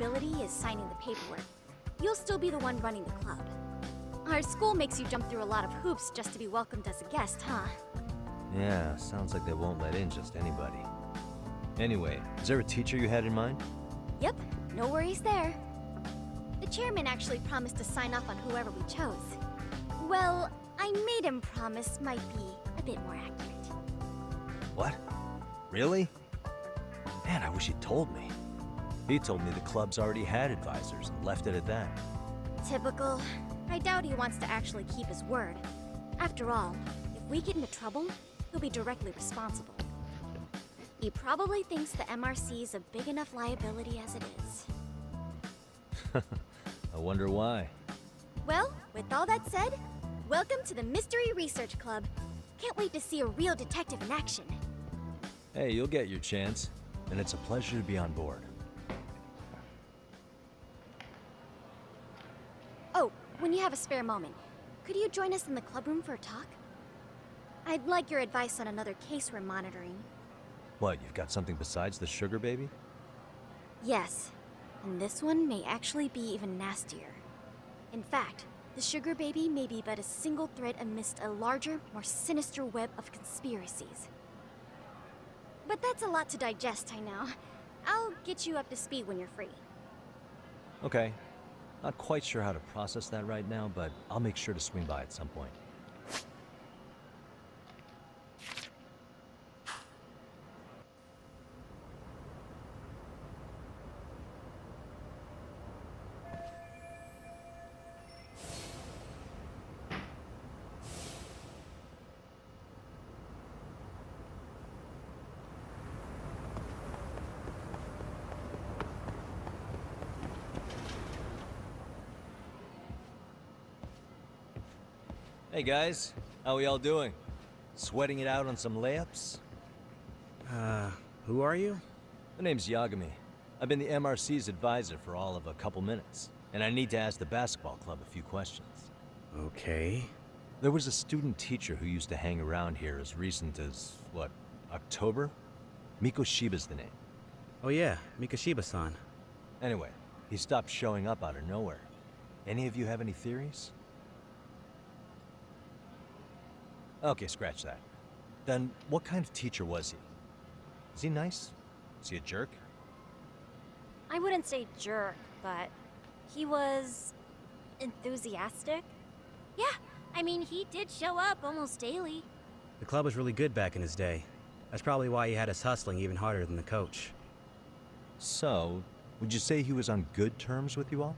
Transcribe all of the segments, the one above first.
responsibility is signing the paperwork, you'll still be the one running the club. Our school makes you jump through a lot of hoops just to be welcomed as a guest, huh? Yeah, sounds like they won't let in just anybody. Anyway, is there a teacher you had in mind? Yep, no worries there. The chairman actually promised to sign off on whoever we chose. Well, I made him promise might be a bit more accurate. What? Really? Man, I wish he'd told me. He told me the club's already had advisors and left it at that. Typical. I doubt he wants to actually keep his word. After all, if we get into trouble, he'll be directly responsible. He probably thinks the MRC's a big enough liability as it is. I wonder why. Well, with all that said, welcome to the Mystery Research Club. Can't wait to see a real detective in action. Hey, you'll get your chance, and it's a pleasure to be on board. Oh, when you have a spare moment, could you join us in the club room for a talk? I'd like your advice on another case we're monitoring. What, you've got something besides the sugar baby? Yes, and this one may actually be even nastier. In fact, the sugar baby may be but a single thread amidst a larger, more sinister web of conspiracies. But that's a lot to digest, I know. I'll get you up to speed when you're free. Okay. Not quite sure how to process that right now, but I'll make sure to swing by at some point. Hey guys, how we all doing? Sweating it out on some layups? Who are you? My name's Yagami. I've been the MRC's advisor for all of a couple minutes, and I need to ask the basketball club a few questions. Okay. There was a student teacher who used to hang around here as recent as, what, October? Miko Shiba's the name. Oh yeah, Mikashiba-san. Anyway, he stopped showing up out of nowhere. Any of you have any theories? Okay, scratch that. Then, what kind of teacher was he? Is he nice? Is he a jerk? I wouldn't say jerk, but he was enthusiastic. Yeah, I mean, he did show up almost daily. The club was really good back in his day. That's probably why he had us hustling even harder than the coach. So, would you say he was on good terms with you all?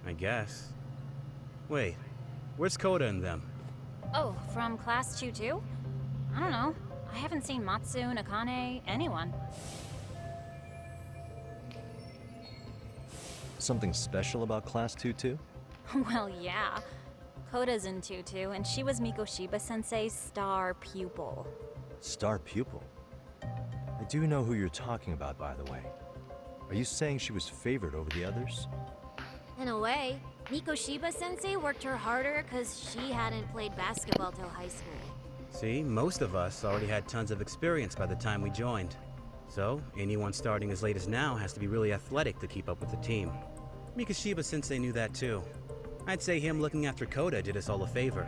I guess. Wait, where's Koda and them? Oh, from class 2 too? I don't know. I haven't seen Matsu, Nakane, anyone. Something special about Class 2 too? Well, yeah. Koda's in 2-2, and she was Miko Shiba-sensei's star pupil. Star pupil? I do know who you're talking about, by the way. Are you saying she was favored over the others? In a way, Miko Shiba-sensei worked her harder because she hadn't played basketball till high school. See, most of us already had tons of experience by the time we joined. So, anyone starting as late as now has to be really athletic to keep up with the team. Mikashiba-sensei knew that too. I'd say him looking after Koda did us all a favor.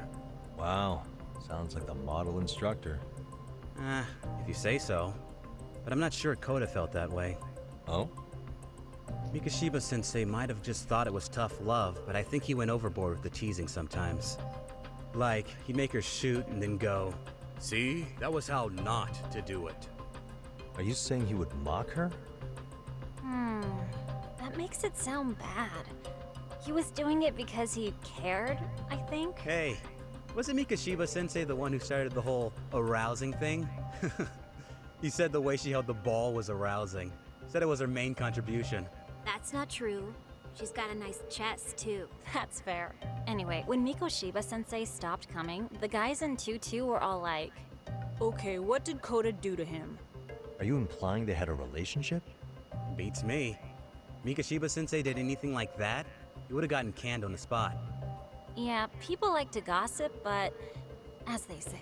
Wow, sounds like the model instructor. If you say so. But I'm not sure Koda felt that way. Oh? Mikashiba-sensei might have just thought it was tough love, but I think he went overboard with the teasing sometimes. Like, he'd make her shoot and then go, "See, that was how not to do it." Are you saying he would mock her? That makes it sound bad. He was doing it because he cared, I think. Hey, wasn't Mikashiba-sensei the one who started the whole arousing thing? He said the way she held the ball was arousing. Said it was her main contribution. That's not true. She's got a nice chest, too. That's fair. Anyway, when Miko Shiba-sensei stopped coming, the guys in 2-2 were all like, Okay, what did Koda do to him? Are you implying they had a relationship? Beats me. Mikashiba-sensei did anything like that, he would have gotten canned on the spot. yeah, people like to gossip, but as they say,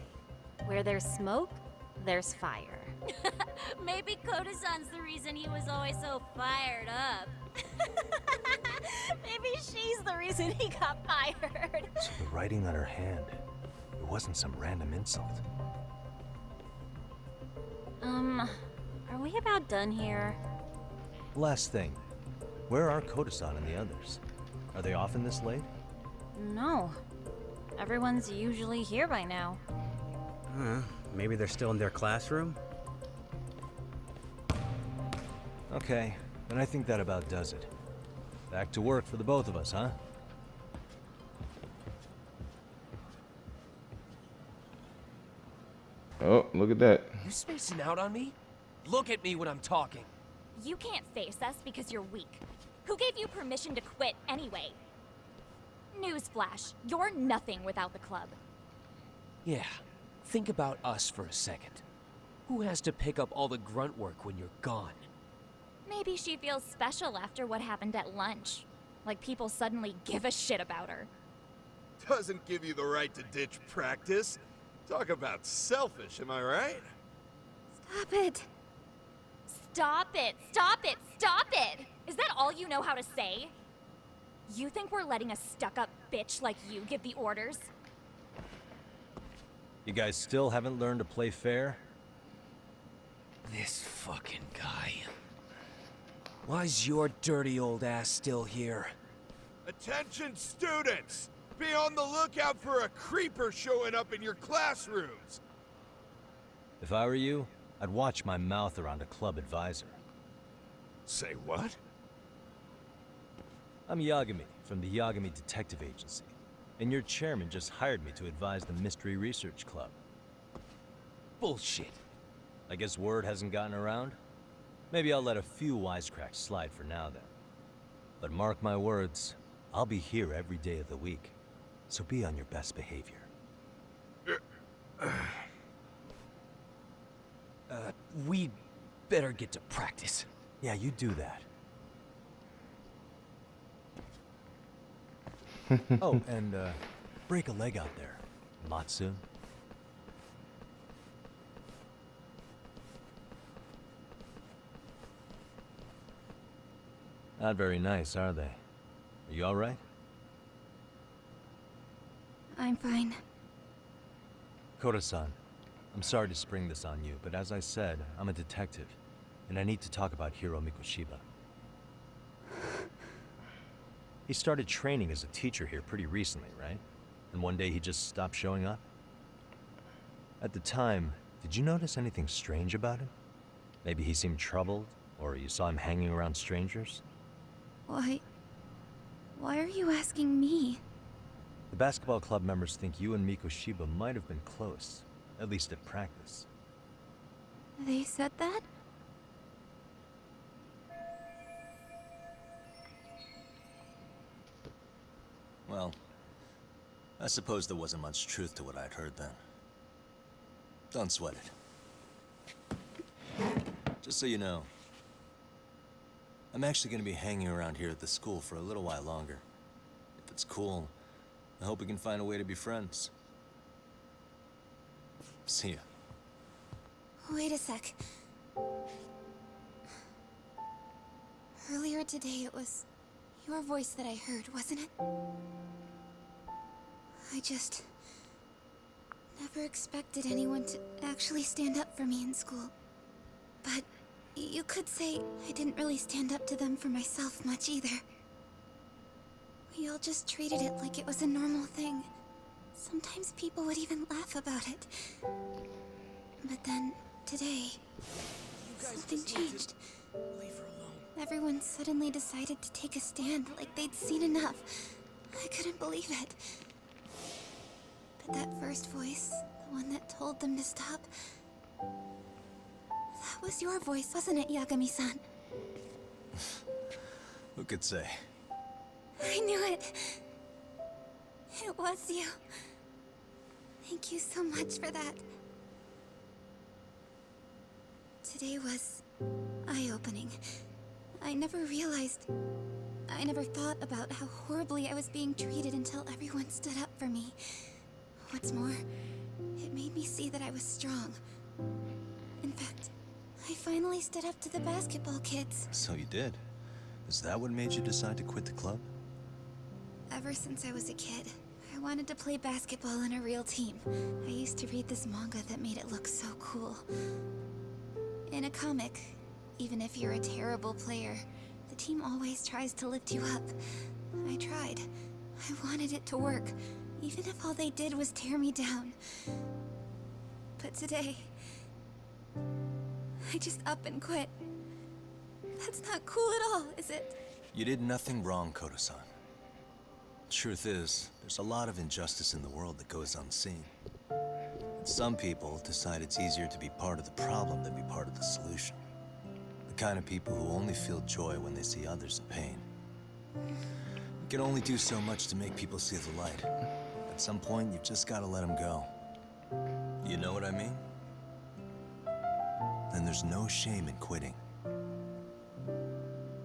where there's smoke, there's fire. Maybe Koda-san's the reason he was always so fired up. and he got fired. So the writing on her hand, it wasn't some random insult. Are we about done here? Last thing, where are Koto-san and the others? Are they often this late? No. Everyone's usually here by now. Maybe they're still in their classroom? Okay, then I think that about does it. Back to work for the both of us, huh? Oh, look at that. You spacing out on me? Look at me when I'm talking. You can't face us because you're weak. Who gave you permission to quit anyway? Newsflash, you're nothing without the club. Yeah, think about us for a second. Who has to pick up all the grunt work when you're gone? Maybe she feels special after what happened at lunch. Like people suddenly give a shit about her. Doesn't give you the right to ditch practice. Talk about selfish, am I right? Stop it. Stop it! Stop it! Stop it! Is that all you know how to say? You think we're letting a stuck-up bitch like you give the orders? You guys still haven't learned to play fair? This fucking guy. Why's your dirty old ass still here? Attention students! Be on the lookout for a creeper showing up in your classrooms! If I were you, I'd watch my mouth around a club advisor. Say what? I'm Yagami from the Yagami Detective Agency, and your chairman just hired me to advise the Mystery Research Club. Bullshit. I guess word hasn't gotten around? Maybe I'll let a few wisecracks slide for now then. But mark my words, I'll be here every day of the week, so be on your best behavior. We better get to practice. Yeah, you do that. Oh, and break a leg out there, Matsu. Not very nice, are they? Are you all right? I'm fine. Koto-san, I'm sorry to spring this on you, but as I said, I'm a detective, and I need to talk about Hiro Mikoshiba. He started training as a teacher here pretty recently, right? And one day he just stopped showing up? At the time, did you notice anything strange about him? Maybe he seemed troubled, or you saw him hanging around strangers? Why are you asking me? The basketball club members think you and Mikoshiba might have been close, at least at practice. They said that? Well, I suppose there wasn't much truth to what I'd heard then. Don't sweat it. Just so you know, I'm actually going to be hanging around here at the school for a little while longer. If it's cool, I hope we can find a way to be friends. See ya. Wait a sec. Earlier today, it was your voice that I heard, wasn't it? I just never expected anyone to actually stand up for me in school. But you could say I didn't really stand up to them for myself much either. We all just treated it like it was a normal thing. Sometimes people would even laugh about it. But then, today, something changed. Leave her alone. Everyone suddenly decided to take a stand like they'd seen enough. I couldn't believe it. But that first voice, the one that told them to stop, that was your voice, wasn't it, Yagami-san? Who could say? I knew it. It was you. Thank you so much for that. Today was eye-opening. I never thought about how horribly I was being treated until everyone stood up for me. What's more, it made me see that I was strong. In fact, I finally stood up to the basketball kids. So you did. Is that what made you decide to quit the club? I ever since I was a kid. I wanted to play basketball in a real team. I used to read this manga that made it look so cool. In a comic, even if you're a terrible player, the team always tries to lift you up. I tried. I wanted it to work, even if all they did was tear me down. But today, I just up and quit. That's not cool at all, is it? You did nothing wrong, Koto-san. Truth is, there's a lot of injustice in the world that goes unseen. And some people decide it's easier to be part of the problem than be part of the solution. The kind of people who only feel joy when they see others in pain. You can only do so much to make people see the light. At some point, you've just got to let them go. You know what I mean? Then there's no shame in quitting.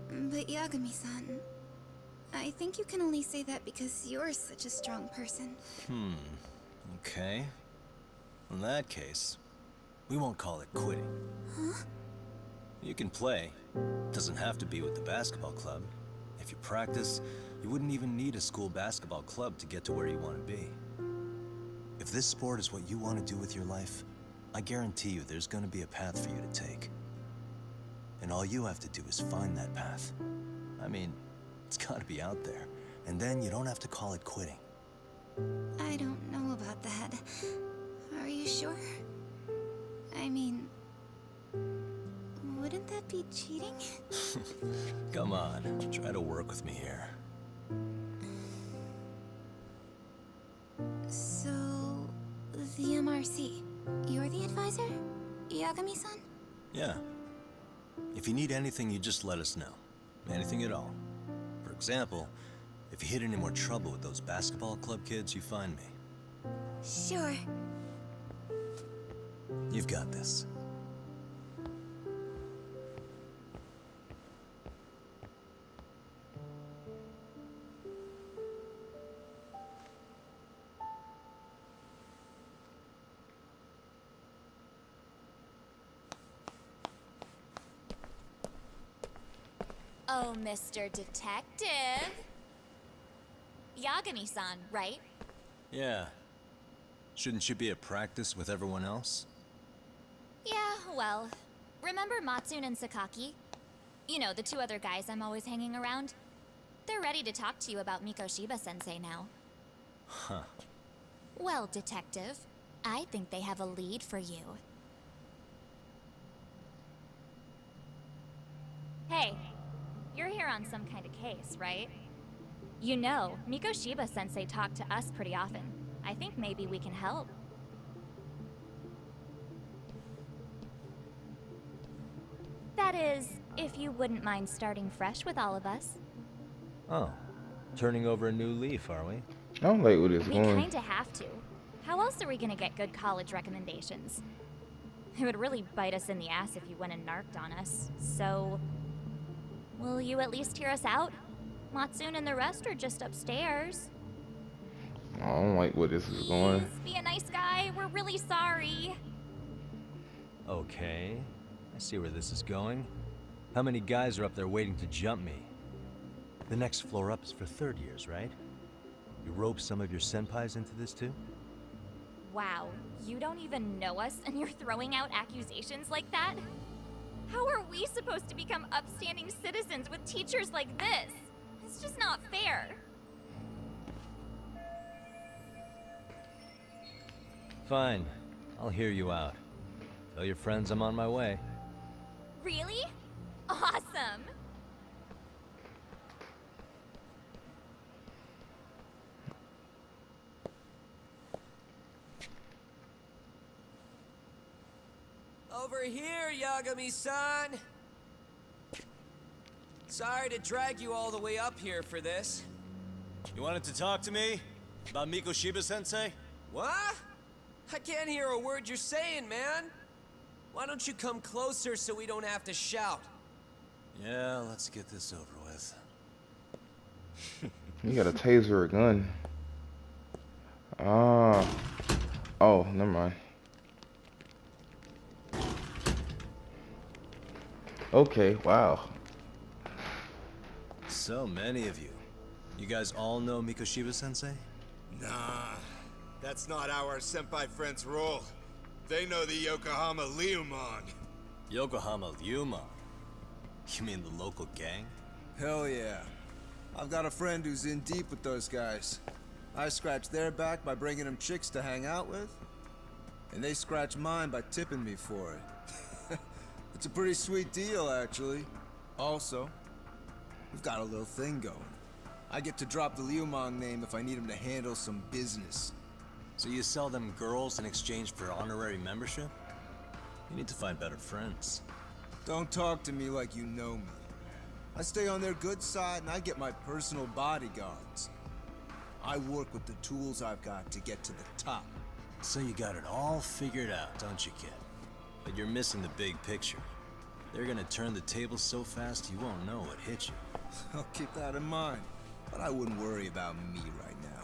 But Yagami-san, I think you can only say that because you're such a strong person. Okay. In that case, we won't call it quitting. Huh? You can play. Doesn't have to be with the basketball club. If you practice, you wouldn't even need a school basketball club to get to where you want to be. If this sport is what you want to do with your life, I guarantee you there's going to be a path for you to take. And all you have to do is find that path. I mean, it's got to be out there. And then you don't have to call it quitting. I don't know about that. Are you sure? I mean, wouldn't that be cheating? Come on, try to work with me here. So, the MRC, you're the advisor? Yagami-san? Yeah. If you need anything, you just let us know. Anything at all. For example, if you hit any more trouble with those basketball club kids, you find me. Sure. You've got this. Oh, Mr. Detective. Yagami-san, right? Yeah. Shouldn't you be at practice with everyone else? Yeah, well, remember Matsune and Sakaki? You know, the two other guys I'm always hanging around? They're ready to talk to you about Mikoshiba-sensei now. Huh. Well, Detective, I think they have a lead for you. Hey, you're here on some kind of case, right? You know, Mikoshiba-sensei talked to us pretty often. I think maybe we can help. That is, if you wouldn't mind starting fresh with all of us. Oh. Turning over a new leaf, are we? I don't like where this We going. kinda have to. How else are we gonna get good college recommendations? It would really bite us in the ass if you went and narked on us, so... Will you at least hear us out? Matsune and the rest are just upstairs. I don't like where this is going. Please, be a nice guy. We're really sorry. Okay. I see where this is going. How many guys are up there waiting to jump me? The next floor up is for third years, right? You rope some of your senpais into this too? Wow, you don't even know us and you're throwing out accusations like that? How are we supposed to become upstanding citizens with teachers like this? It's just not fair. Fine. I'll hear you out. Tell your friends I'm on my way. Really? Awesome! Over here, Yagami-san! Sorry to drag you all the way up here for this. You wanted to talk to me? About Mikoshiba-sensei? What? I can't hear a word you're saying, man! Why don't you come closer so we don't have to shout? Yeah, let's get this over with. You got a taser or a gun. Ah. Oh, never mind. Okay, wow. So many of you. You guys all know Mikoshiba-sensei? Nah, that's not how our senpai friends roll. They know the Yokohama Leomon. Yokohama Ryuma? You mean the local gang? Hell yeah. I've got a friend who's in deep with those guys. I scratch their back by bringing them chicks to hang out with, and they scratch mine by tipping me for it. It's a pretty sweet deal, actually. Also, we've got a little thing going. I get to drop the Leomon name if I need him to handle some business. So you sell them girls in exchange for honorary membership? You need to find better friends. Don't talk to me like you know me. I stay on their good side and I get my personal bodyguards. I work with the tools I've got to get to the top. So you got it all figured out, don't you, kid? But you're missing the big picture. They're gonna turn the tables so fast you won't know what hit you. I'll keep that in mind. But I wouldn't worry about me right now.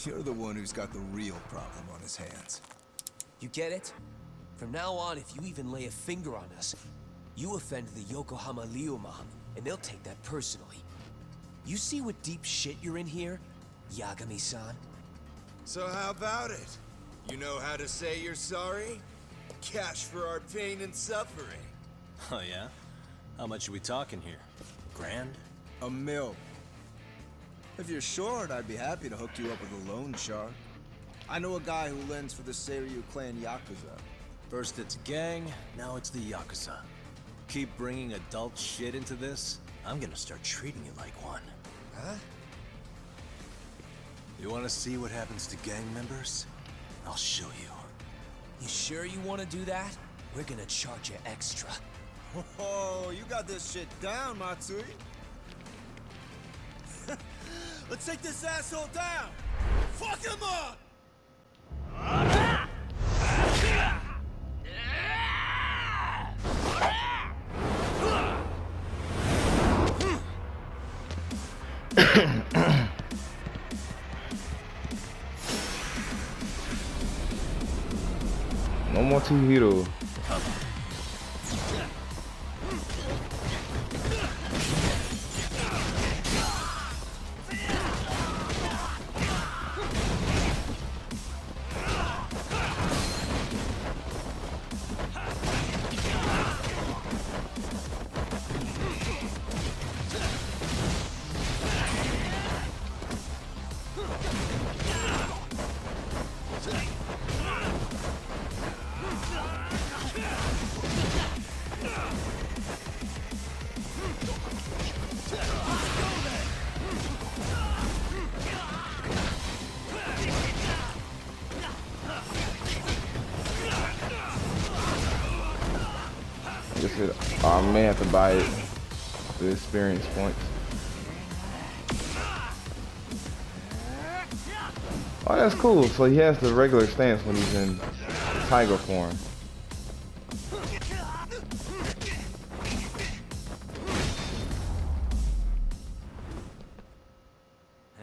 You're the one who's got the real problem on his hands. You get it? From now on, if you even lay a finger on us, you offend the Yokohama Leomon, and they'll take that personally. You see what deep shit you're in here, Yagami-san? So how about it? You know how to say you're sorry? Cash for our pain and suffering. Oh yeah? How much are we talking here? Grand? $1 million. If you're short, I'd be happy to hook you up with a loan shark. I know a guy who lends for the Seiryu clan Yakuza. First it's a gang, now it's the Yakuza. Keep bringing adult shit into this, I'm gonna start treating you like one. Huh? You wanna see what happens to gang members? I'll show you. You sure you want to do that? We're gonna charge you extra. Oh, you got this shit down, Matsui. Let's take this asshole down! Fuck him up! No more Chihiro. I may have to buy it. The experience points. Oh, that's cool. So he has the regular stance when he's in tiger form.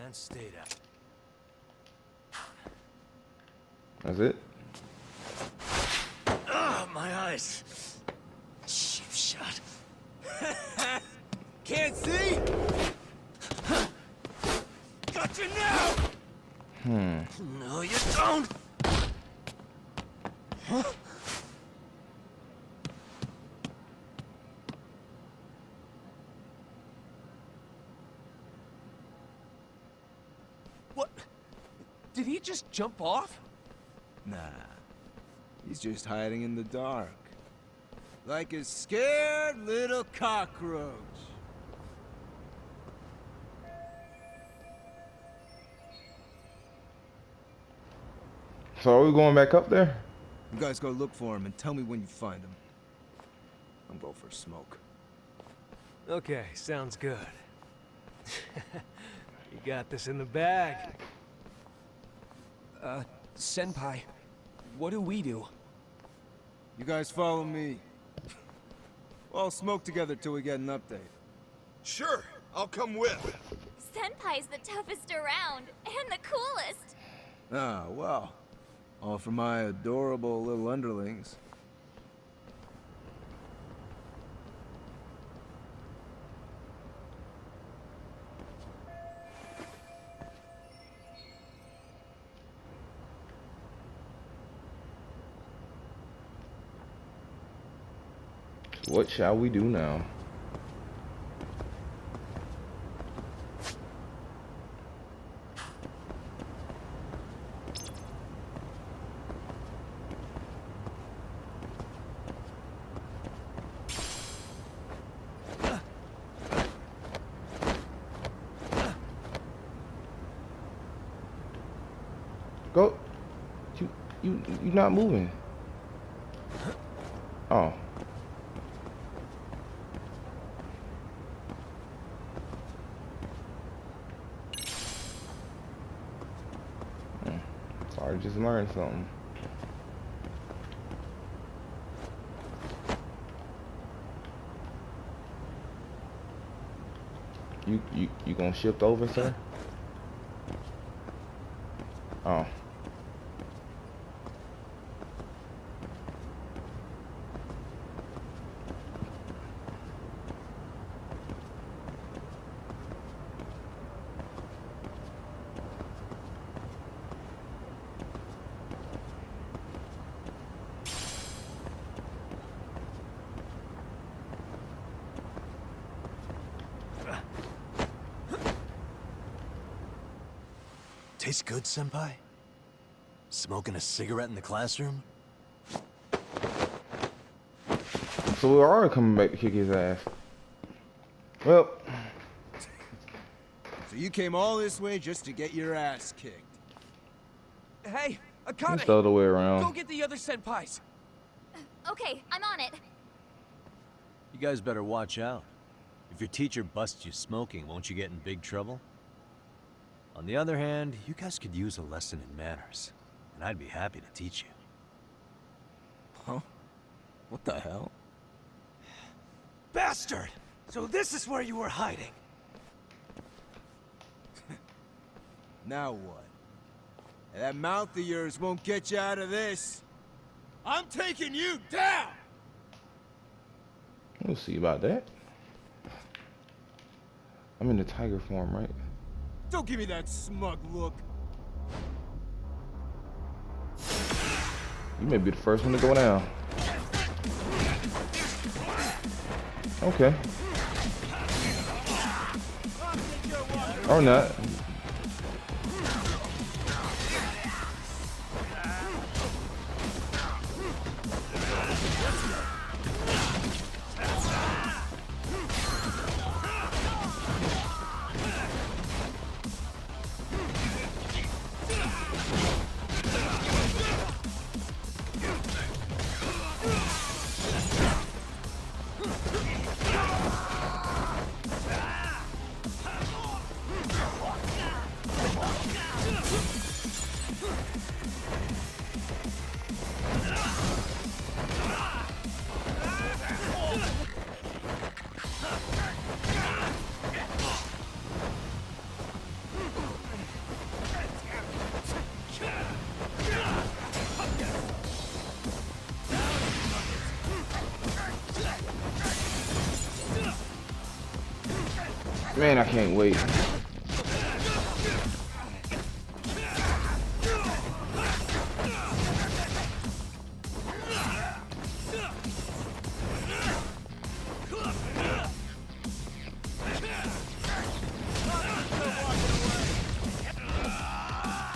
And stay down. That's it? My eyes. Cheap shot. Can't see? Got you now! No, you don't! What? Did he just jump off? Nah. He's just hiding in the dark. Like a scared little cockroach. So are we going back up there? You guys go look for him and tell me when you find him. I'm going for a smoke. Okay, sounds good. You got this in the bag. Senpai, what do we do? You guys follow me. We'll all smoke together till we get an update. Sure, I'll come with. Senpai's the toughest around, and the coolest. Ah, well. All for my adorable little underlings. What shall we do now? Go. You not moving. Oh. Sorry, just learned something. You gonna shift over, sir? Oh. Tastes good, Senpai? Smoking a cigarette in the classroom? So we're already coming back to kick his ass. Well. So you came all this way just to get your ass kicked. Hey, Akane! It's the other way around. Go get the other senpais. Okay, I'm on it. You guys better watch out. If your teacher busts you smoking, won't you get in big trouble? On the other hand, you guys could use a lesson in manners, and I'd be happy to teach you. Huh? What the hell? Bastard! So this is where you were hiding. Now what? That mouth of yours won't get you out of this. I'm taking you down! We'll see about that. I'm in the tiger form, right? Don't give me that smug look. You may be the first one to go down. Okay. Or not. Man, I can't wait.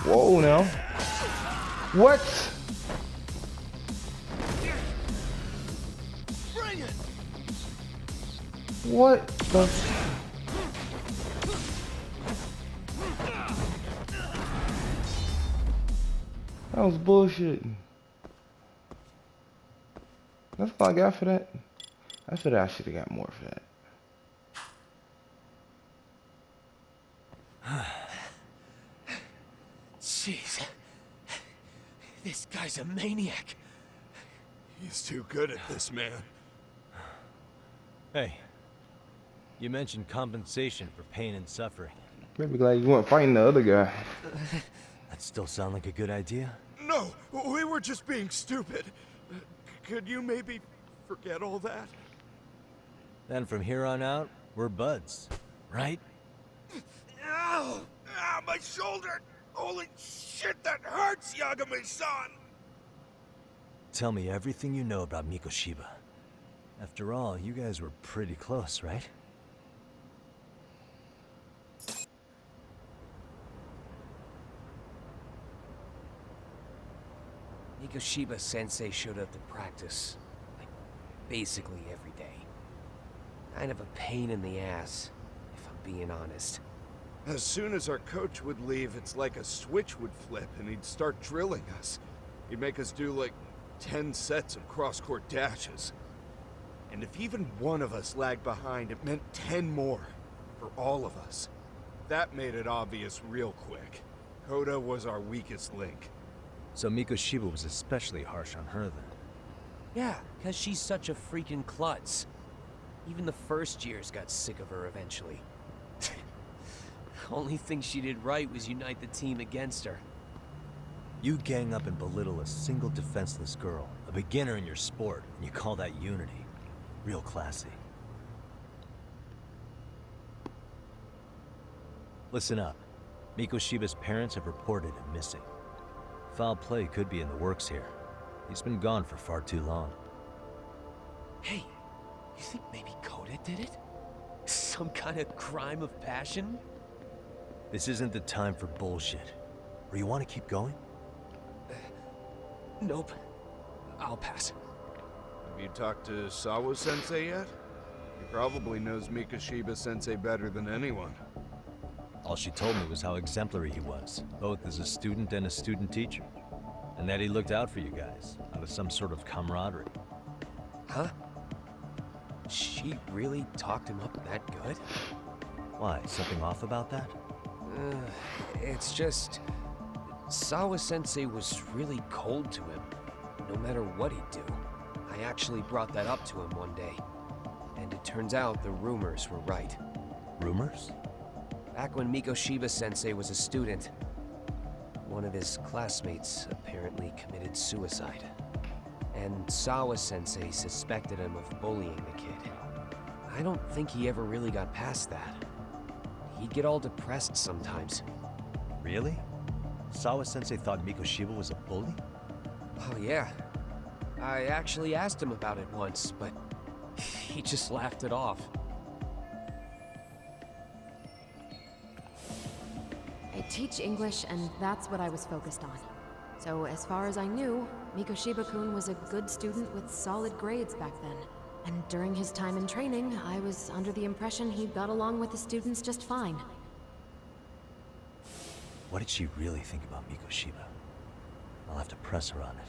Whoa, now. What? What the? That was bullshit. That's all I got for that. I feel that I should have got more for that. Jeez. This guy's a maniac. He's too good at this, man. Hey, you mentioned compensation for pain and suffering. Maybe glad you weren't fighting the other guy. That still sound like a good idea? No, we were just being stupid. Could you maybe forget all that? Then from here on out, we're buds, right? Ow! Ah, my shoulder! Holy shit, that hurts, Yagami-san! Tell me everything you know about Mikoshiba. After all, you guys were pretty close, right? Mikoshiba Sensei showed up to practice, like, basically every day. Kind of a pain in the ass, if I'm being honest. As soon as our coach would leave, it's like a switch would flip and he'd start drilling us. He'd make us do like 10 sets of cross-court dashes. And if even one of us lagged behind, it meant 10 more for all of us. That made it obvious real quick. Koda was our weakest link. So Mikoshiba was especially harsh on her then. Yeah, because she's such a freaking klutz. Even the first years got sick of her eventually. Only thing she did right was unite the team against her. You gang up and belittle a single defenseless girl, a beginner in your sport, and you call that unity. Real classy. Listen up. Mikoshiba's parents have reported him missing. Foul play could be in the works here. He's been gone for far too long. Hey, you think maybe Koda did it? Some kind of crime of passion? This isn't the time for bullshit. Or you want to keep going? Nope. I'll pass. Have you talked to Sawa-sensei yet? He probably knows Mikoshiba-sensei better than anyone. All she told me was how exemplary he was, both as a student and a student teacher. And that he looked out for you guys, out of some sort of camaraderie. Huh? She really talked him up that good? Why, something off about that? It's just... Sawa-sensei was really cold to him, no matter what he'd do. I actually brought that up to him one day. And it turns out the rumors were right. Rumors? Back when Mikoshiba-sensei was a student, one of his classmates apparently committed suicide. And Sawa-sensei suspected him of bullying the kid. I don't think he ever really got past that. He'd get all depressed sometimes. Really? Sawa-sensei thought Mikoshiba was a bully? Oh yeah. I actually asked him about it once, but he just laughed it off. I teach English, and that's what I was focused on. So as far as I knew, Mikoshiba-kun was a good student with solid grades back then. And during his time in training, I was under the impression he got along with the students just fine. What did she really think about Mikoshiba? I'll have to press her on it.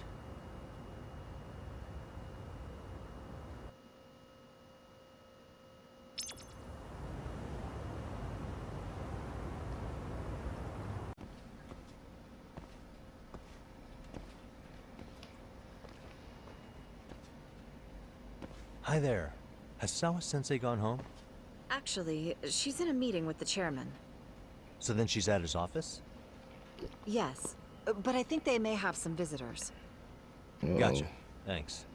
Hi there. Has Sawa-sensei gone home? Actually, she's in a meeting with the chairman. So then she's at his office? Yes, but I think they may have some visitors. Gotcha. Thanks.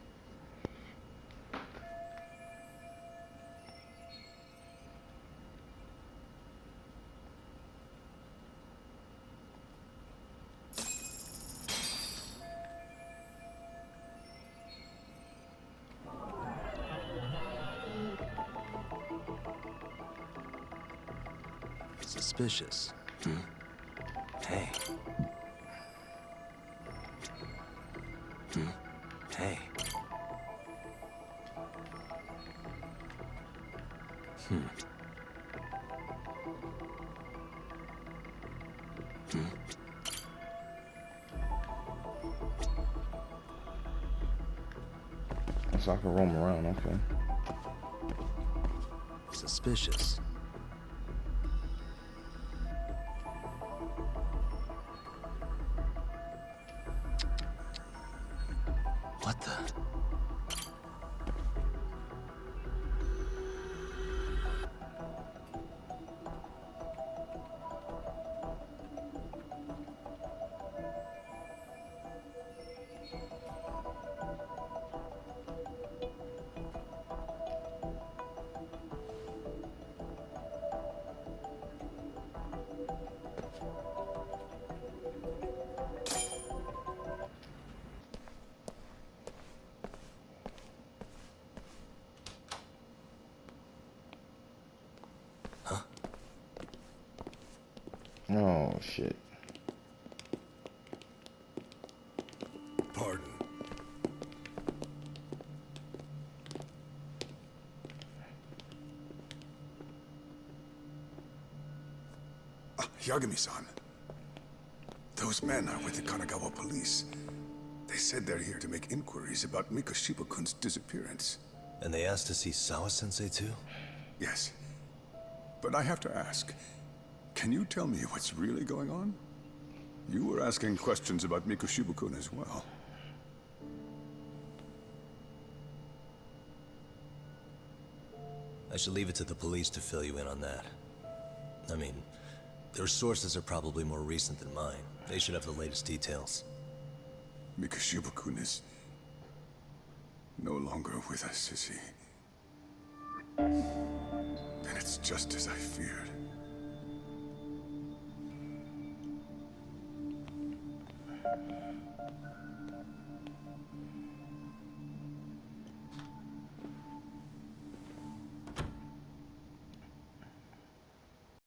Suspicious. Hey. Hey. So I can roam around, okay. Suspicious. What the? Oh, shit. Pardon. Yagami-san. Those men are with the Kanagawa police. They said they're here to make inquiries about Mikoshiba-kun's disappearance. And they asked to see Sawa-sensei too? Yes. But I have to ask, can you tell me what's really going on? You were asking questions about Mikoshiba-kun as well. I should leave it to the police to fill you in on that. I mean, their sources are probably more recent than mine. They should have the latest details. Mikoshiba-kun is no longer with us, is he? And it's just as I feared.